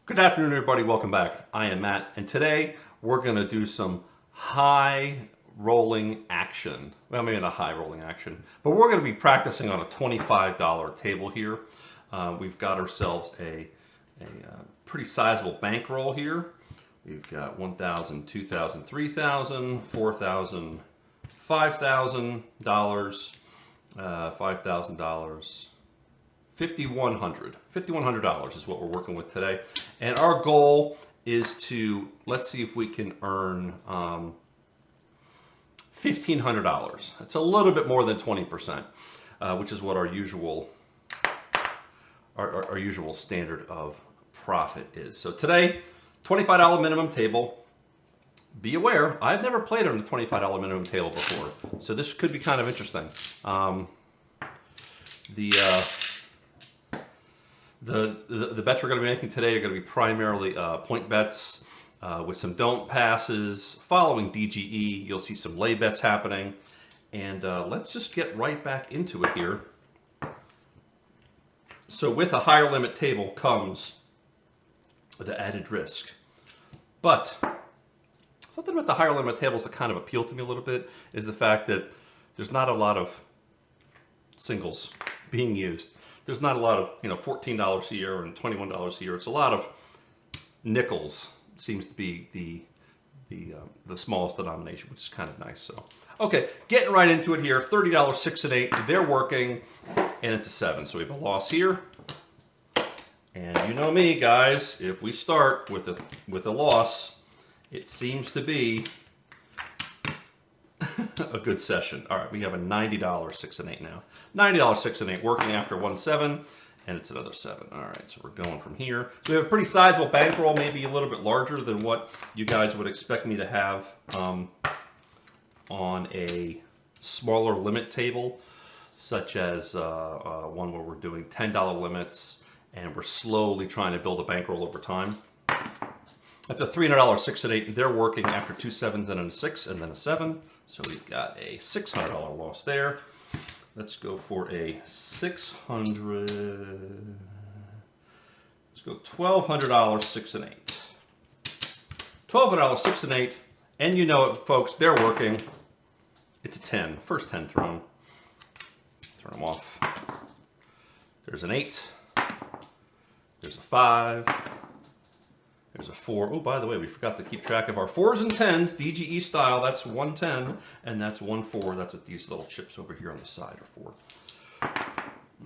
Good afternoon, everybody. Welcome back. I am Matt, and today we're going to do some high rolling action. Well, maybe not high rolling action, but we're going to be practicing on a $25 table here. We've got ourselves a pretty sizable bankroll here. We've got $1,000, $2,000, $3,000, $4,000, $5,000, $5,000. $5,100 is what we're working with today. And our goal is to, let's see if we can earn $1,500. That's a little bit more than 20%, which is what our usual standard of profit is. So today, $25 minimum table. Be aware, I've never played on a $25 minimum table before, so this could be kind of interesting. The bets we're going to be making today are going to be primarily point bets with some don't passes. Following DGE, you'll see some lay bets happening. And let's just get right back into it here. So with a higher limit table comes the added risk. But something about the higher limit tables that kind of appeal to me a little bit is the fact that there's not a lot of singles being used. There's not a lot of, $14 a year and $21 a year. It's a lot of nickels. Seems to be the smallest denomination, which is kind of nice. So, okay, getting right into it here. $30, 6 and 8. They're working, and it's a 7. So we have a loss here. And you know me, guys. If we start with a loss, it seems to be a good session. All right, we have a $90 6 and 8 now. $90 6 and 8 working after 1 7, and it's another 7. All right, so we're going from here. So we have a pretty sizable bankroll, maybe a little bit larger than what you guys would expect me to have on a smaller limit table, such as one where we're doing $10 limits and we're slowly trying to build a bankroll over time. That's a $300 6 and 8. They're working after 2 7s and a 6 and then a 7. So we've got a $600 loss there. Let's go for a 600. Let's go $1,200 6 and 8. $1,200 6 and 8. And you know it, folks, they're working. It's a 10. First 10 thrown. Turn them off. There's an 8. There's a 5. There's a 4. Oh, by the way, we forgot to keep track of our 4s and 10s, DGE style. That's 110, and that's 1-4. That's what these little chips over here on the side are for.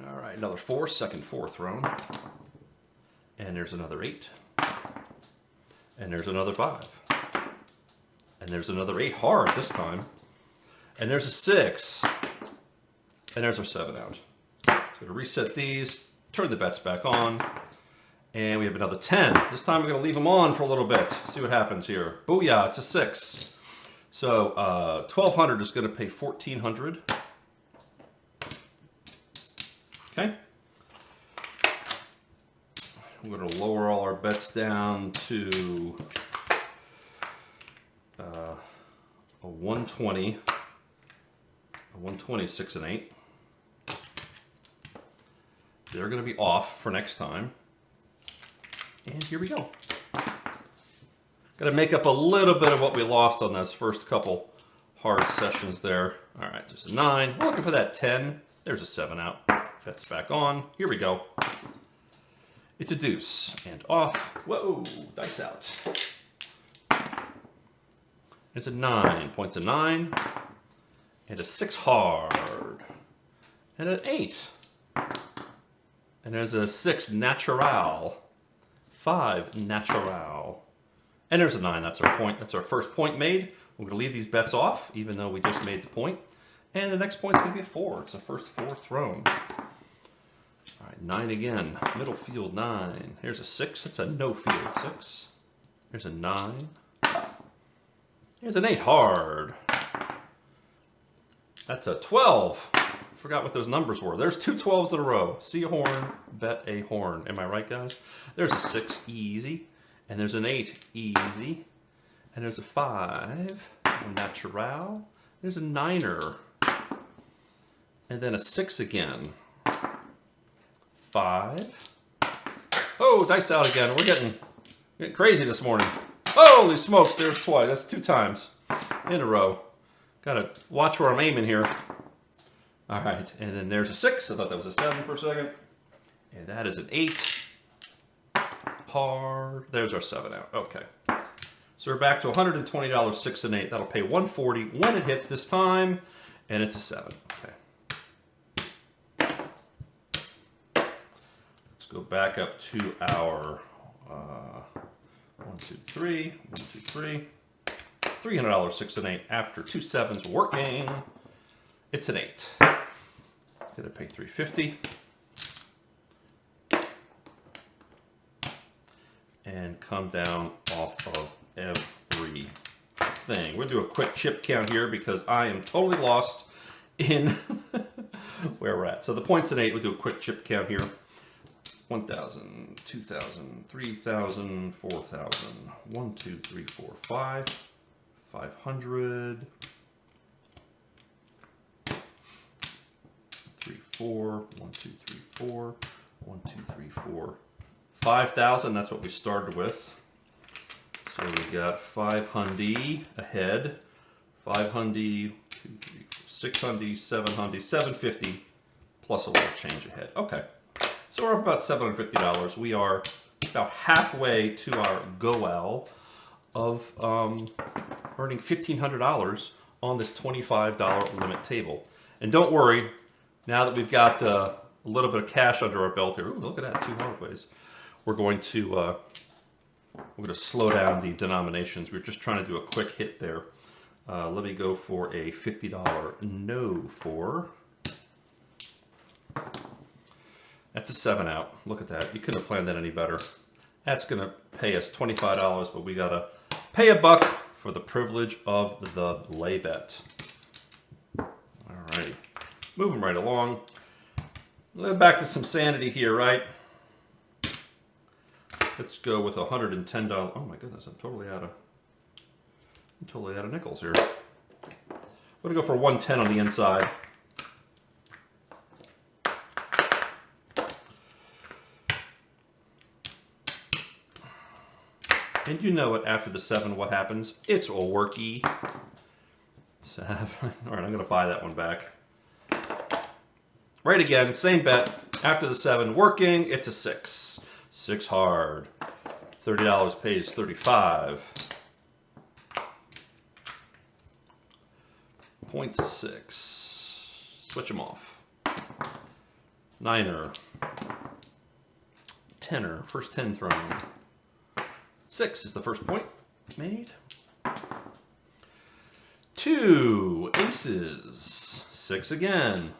All right, another 4, second 4 thrown. And there's another 8. And there's another 5. And there's another 8 hard this time. And there's a 6. And there's our 7 out. So to reset these, turn the bets back on. And we have another 10. This time we're going to leave them on for a little bit. See what happens here. Booyah, it's a 6. So $1,200 is going to pay $1,400. Okay. We're going to lower all our bets down to a 120. A 120, 6 and 8. They're going to be off for next time. And here we go. Got to make up a little bit of what we lost on those first couple hard sessions there. All right, there's a 9. We're looking for that 10. There's a 7 out. That's back on. Here we go. It's a deuce. And off. Whoa, dice out. There's a 9. Points a 9. And a 6 hard. And an 8. And there's a 6 natural. 5 natural. And there's a 9. That's our point. That's our first point made. We're going to leave these bets off, even though we just made the point. And the next point's going to be a 4. It's the first 4 thrown. All right, 9 again. Middle field 9. Here's a 6. That's a no field 6. There's a 9. Here's an 8 hard. That's a 12. Forgot what those numbers were. There's 2 12s in a row. See a horn, bet a horn. Am I right, guys? There's a 6, easy. And there's an 8, easy. And there's a 5, natural. There's a 9er. And then a 6 again. 5. Oh, dice out again. We're getting Getting crazy this morning. Holy smokes, there's twice. That's 2 times in a row. Gotta watch where I'm aiming here. All right, and then there's a 6. I thought that was a 7 for a second. And that is an 8. Hard. There's our 7 out. Okay. So we're back to $120, 6 and 8. That'll pay $140 when it hits this time, and it's a 7. Okay. Let's go back up to our 1, 2, 3, 1, 2, 3. $300, 6 and 8. After 2 7s working, it's an 8. Did I pay $350? And come down off of everything. We're gonna do a quick chip count here because I am totally lost in where we're at. So the points an 8, we'll do a quick chip count here. 1,000, 2,000, 3,000, 4,000, 1, 2, 3, 4, 5, 500, 3, 4, 1, 2, 3, 4, 1, 2, 3, 4, 5,000. That's what we started with. So we got 500 ahead, 500, 2, 3, 4, 600, 700, 750, plus a little change ahead. Okay. So we're up about $750. We are about halfway to our goal of earning $1,500 on this $25 limit table. And don't worry, now that we've got a little bit of cash under our belt here, ooh, look at that, 2 hard ways. We're going to slow down the denominations. We're just trying to do a quick hit there. Let me go for a $50 no for. That's a 7 out. Look at that. You couldn't have planned that any better. That's going to pay us $25, but we got to pay $1 for the privilege of the lay bet. All right. Moving right along. Back to some sanity here, right? Let's go with $110. Oh my goodness, I'm totally out of nickels here. I'm going to go for 110 on the inside. And you know it, after the 7, what happens? It's a worky. 7. All right, I'm going to buy that one back. Right again, same bet. After the 7, working, it's a 6. 6 hard. $30 pays $35. 0.6. Switch them off. 9er. 10er. First 10 thrown. 6 is the first point made. 2 aces. 6 again.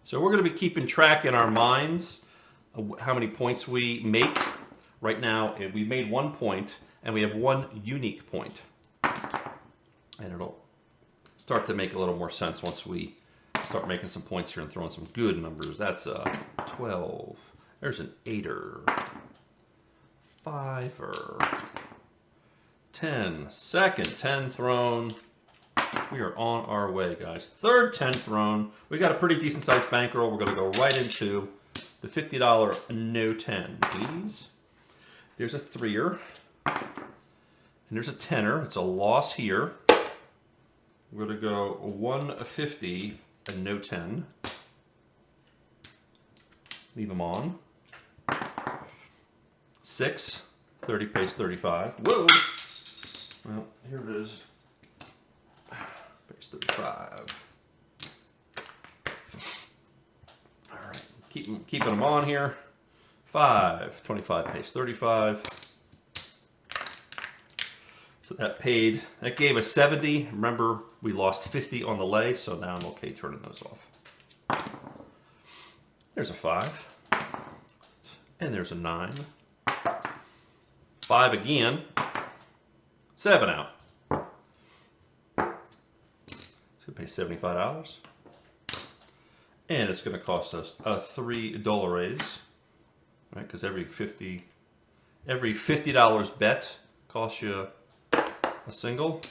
So we're going to be keeping track in our minds of how many points we make. Right now, we made 1 point, and we have 1 unique point. And it'll start to make a little more sense once we start making some points here and throwing some good numbers. That's a 12. There's an 8er. 5er. 10. Second 10 thrown. We are on our way, guys. Third 10 thrown. We got a pretty decent sized bankroll. We're going to go right into the $50 no 10, please. There's a 3er. And there's a 10er. It's a loss here. We're going to go 150 and no 10. Leave them on. 6. 30 pays 35. Whoa! Well, here it is. Pays 35. All right, keeping them on here. 5. 25 pays 35. So that gave us 70. Remember, we lost 50 on the lay, so now I'm okay turning those off. There's a 5. And there's a 9. 5 again. 7 out. It's going to pay $75. And it's going to cost us a $3 raise. Right? Because every $50 bet costs you a single.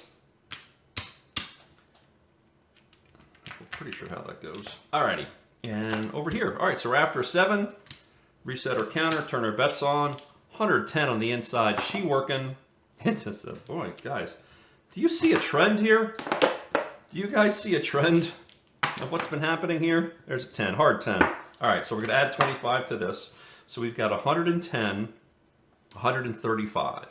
I'm pretty sure how that goes. Alrighty. And over here. Alright, so we're after 7. Reset our counter, turn our bets on. 110 on the inside. She working. It's just a, boy, guys. Do you see a trend here? Do you guys see a trend of what's been happening here? There's a 10, hard 10. All right, so we're going to add 25 to this. So we've got 110, 135.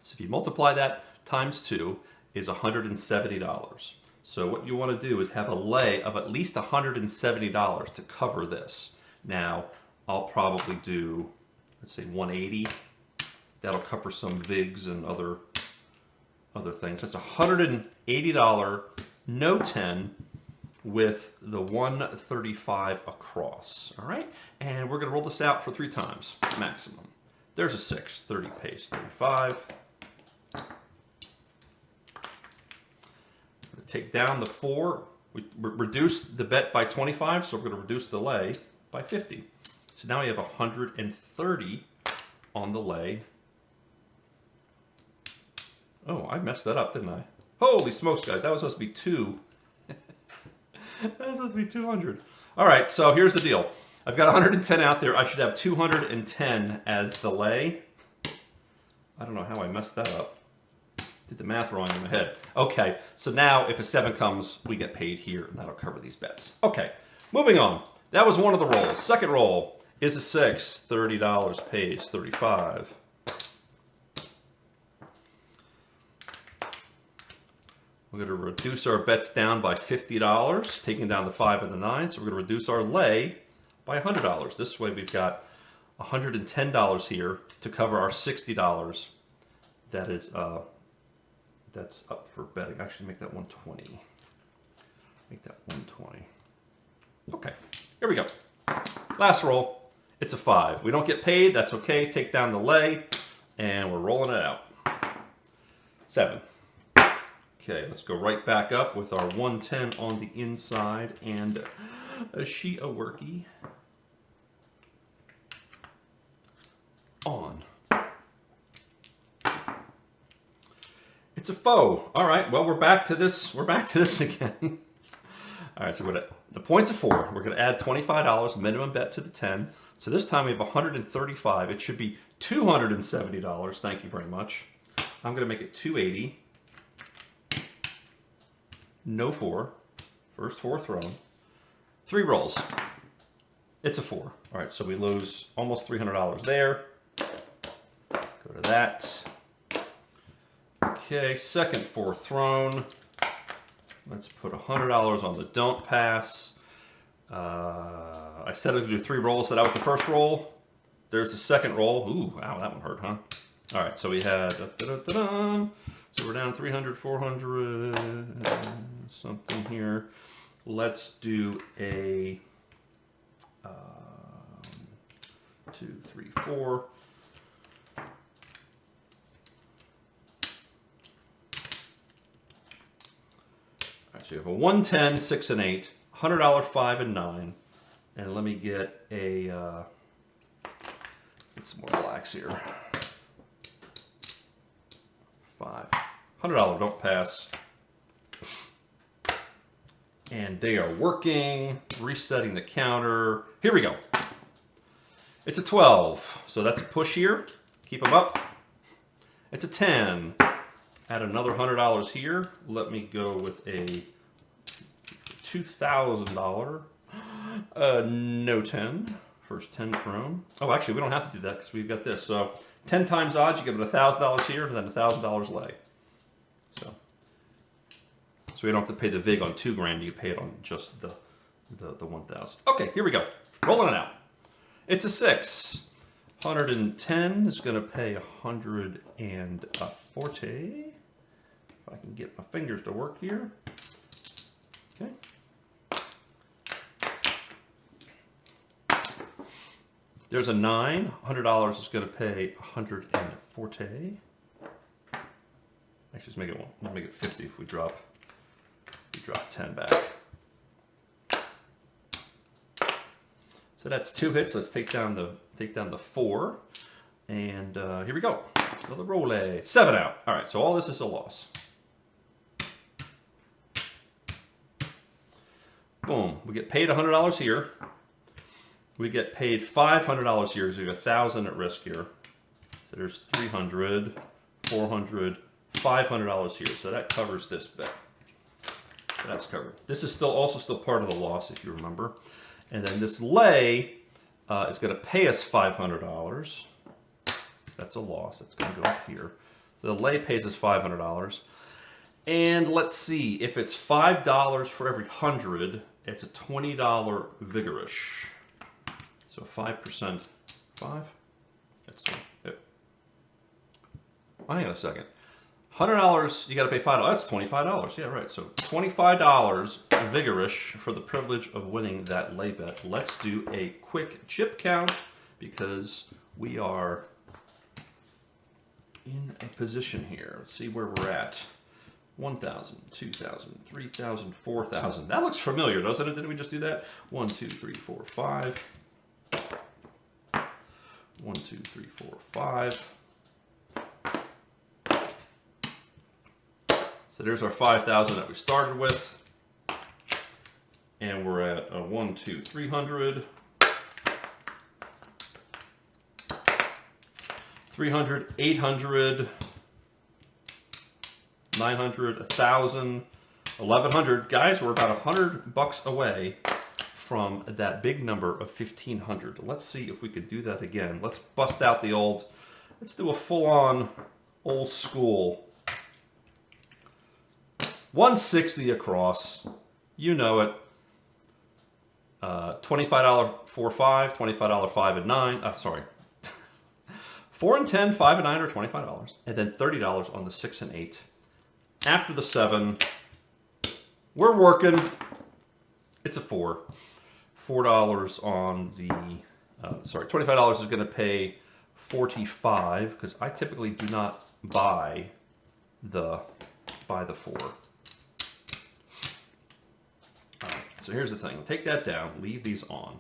So if you multiply that times 2 is $170. So what you want to do is have a lay of at least $170 to cover this. Now, I'll probably do, let's say 180. That'll cover some VIGs and other things. That's $180, no 10, with the 135 across. All right, and we're going to roll this out for 3 times maximum. There's a 6, 30 pays 35. Take down the 4. We reduced the bet by 25, so we're going to reduce the lay by 50. So now we have 130 on the lay. Oh, I messed that up, didn't I? Holy smokes, guys. That was supposed to be 2. That was supposed to be 200. All right, so here's the deal. I've got 110 out there. I should have 210 as the lay. I don't know how I messed that up. Did the math wrong in my head. Okay, so now if a 7 comes, we get paid here, and that'll cover these bets. Okay, moving on. That was one of the rolls. Second roll is a 6. $30 pays 35. We're going to reduce our bets down by $50, taking down the 5 and the 9. So we're going to reduce our lay by $100. This way we've got $110 here to cover our $60. That is that's up for betting. Actually, make that 120. Make that 120. Okay, here we go. Last roll. It's a 5. We don't get paid. That's okay. Take down the lay, and we're rolling it out. 7. Okay, let's go right back up with our 110 on the inside and a worky on. It's a faux. All right, well, we're back to this. We're back to this again. All right, so the point's a 4. We're going to add $25 minimum bet to the 10. So this time we have 135. It should be $270. Thank you very much. I'm going to make it 280. No 4. First 4 thrown. 3 rolls. It's a 4. All right, so we lose almost $300 there. Go to that. Okay, second 4 thrown. Let's put $100 on the don't pass. I said I was going to do 3 rolls, so that was the first roll. There's the second roll. Ooh, wow, that one hurt, huh? All right, so we had, so we're down 300, 400, something here. Let's do a 2, 3, 4. So you have a 110, 6 and 8, $100, 5 and 9, and let me get a get some more blacks here. 5, $100 don't pass, and they are working. Resetting the counter. Here we go. It's a 12, so that's a push here. Keep them up. It's a 10. Add another $100 here. Let me go with a $2,000. No 10. First 10 thrown. Oh, actually, we don't have to do that because we've got this. So 10 times odds, you get $1,000 here and then $1,000 lay. So we don't have to pay the VIG on $2,000. You pay it on just the 1,000. Okay, here we go. Rolling it out. It's a 6. 110 is going to pay 140. If I can get my fingers to work here. Okay. There's a 9. $100 is going to pay 140. Actually, let's make it 50 if we drop 10 back. So that's 2 hits. Let's take down the 4. And here we go. Another roll. 7 out. All right, so all this is a loss. Boom. We get paid $100 here. We get paid $500 here, so we have 1,000 at risk here. So So there's $300, $400, $500 here. So that covers this bet. So that's covered. This is also still part of the loss, if you remember. And then this lay is going to pay us $500. That's a loss. That's going to go up here. So the lay pays us $500. And let's see, if it's $5 for every 100, it's a $20 vigorish. So 5%, 5? That's 20. Yep. Hang on a second. $100, you got to pay $5. That's $25. Yeah, right. So $25 vigorish for the privilege of winning that lay bet. Let's do a quick chip count because we are in a position here. Let's see where we're at. 1,000, 2,000, 3,000, 4,000. That looks familiar, doesn't it? Didn't we just do that? 1, 2, 3, 4, 5. 1, 2, 3, 4, 5. So there's our 5,000 that we started with. And we're at 1, 2, 300. 300, 800. 900, 1,000, 1,100. Guys, we're about $100 away from that big number of 1,500. Let's see if we could do that again. Let's bust out the old, let's do a full-on old school. 160 across. You know it. $25 4, 5, $25 5 and 9. Sorry. 4 and 10, 5 and 9 are $25. And then $30 on the 6 and 8. After the 7, we're working. It's a 4. $4 on the, $25 is going to pay 45 because I typically do not buy the 4. All right, so here's the thing. Take that down. Leave these on.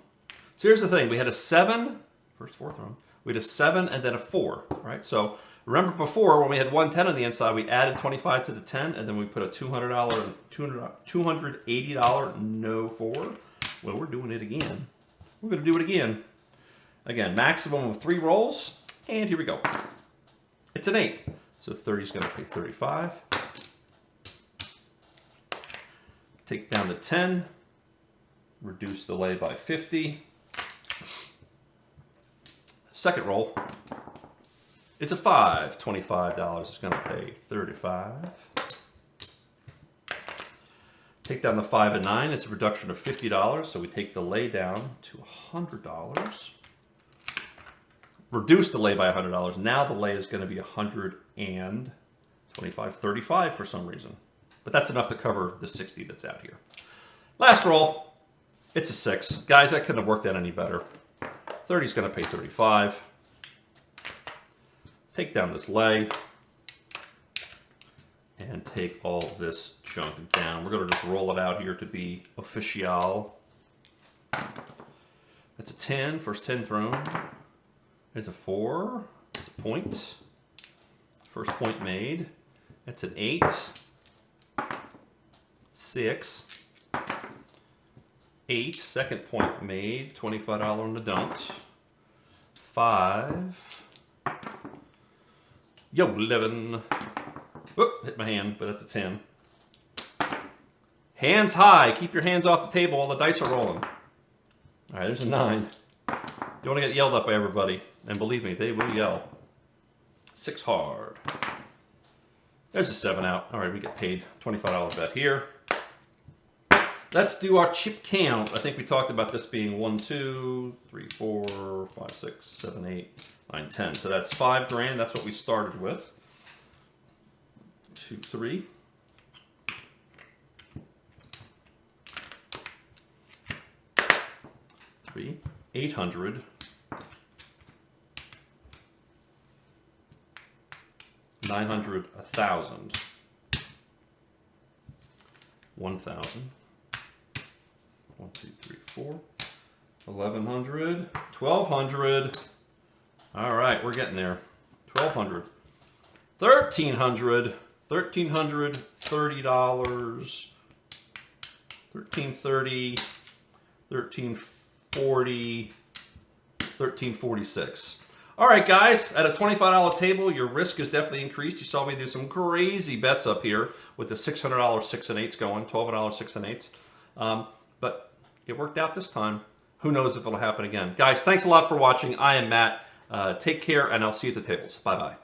So here's the thing. We had a 7, first fourth round. We had a 7 and then a 4, right? So remember before when we had 110 on the inside, we added 25 to the 10, and then we put a $280 no 4. Well, we're doing it again. We're going to do it again. Again, maximum of 3 rolls, and here we go. It's an 8, so 30 is going to pay 35. Take down the 10, reduce the lay by 50. Second roll. It's a 5. $25 is going to pay 35. Take down the 5 and 9. It's a reduction of $50. So we take the lay down to $100. Reduce the lay by $100. Now the lay is going to be $125, $35 for some reason. But that's enough to cover the 60 that's out here. Last roll. It's a 6. Guys, I couldn't have worked that any better. 30 is going to pay 35. Take down this lay and take all this junk down. We're going to just roll it out here to be official. That's a 10, first 10 thrown. It's a 4, it's a point. First point made. That's an 8, 6, 8, second point made, $25 on the dunt. 5. Yo, 11. Whoop, hit my hand, but that's a 10. Hands high. Keep your hands off the table while the dice are rolling. All right, there's a 9. You want to get yelled at by everybody. And believe me, they will yell. 6 hard. There's a 7 out. All right, we get paid $25 bet here. Let's do our chip count. I think we talked about this being 1, 2, 3, 4, 5, 6, 7, 8, 9, 10. So that's $5 grand. That's what we started with. 2, 3. 3, 800. 900, 1,000. 1,000. 1, 2, 3, 4. 1,100. 1,200. All right, we're getting there. 1,200. 1,300. 1,300. $30. 1,330. 1,340. 1,346. All right, guys, at a $25 table, your risk is definitely increased. You saw me do some crazy bets up here with the $600 6 and 8s going, $12 6 and 8s. But it worked out this time. Who knows if it'll happen again. Guys, thanks a lot for watching. I am Matt. Take care, and I'll see you at the tables. Bye-bye.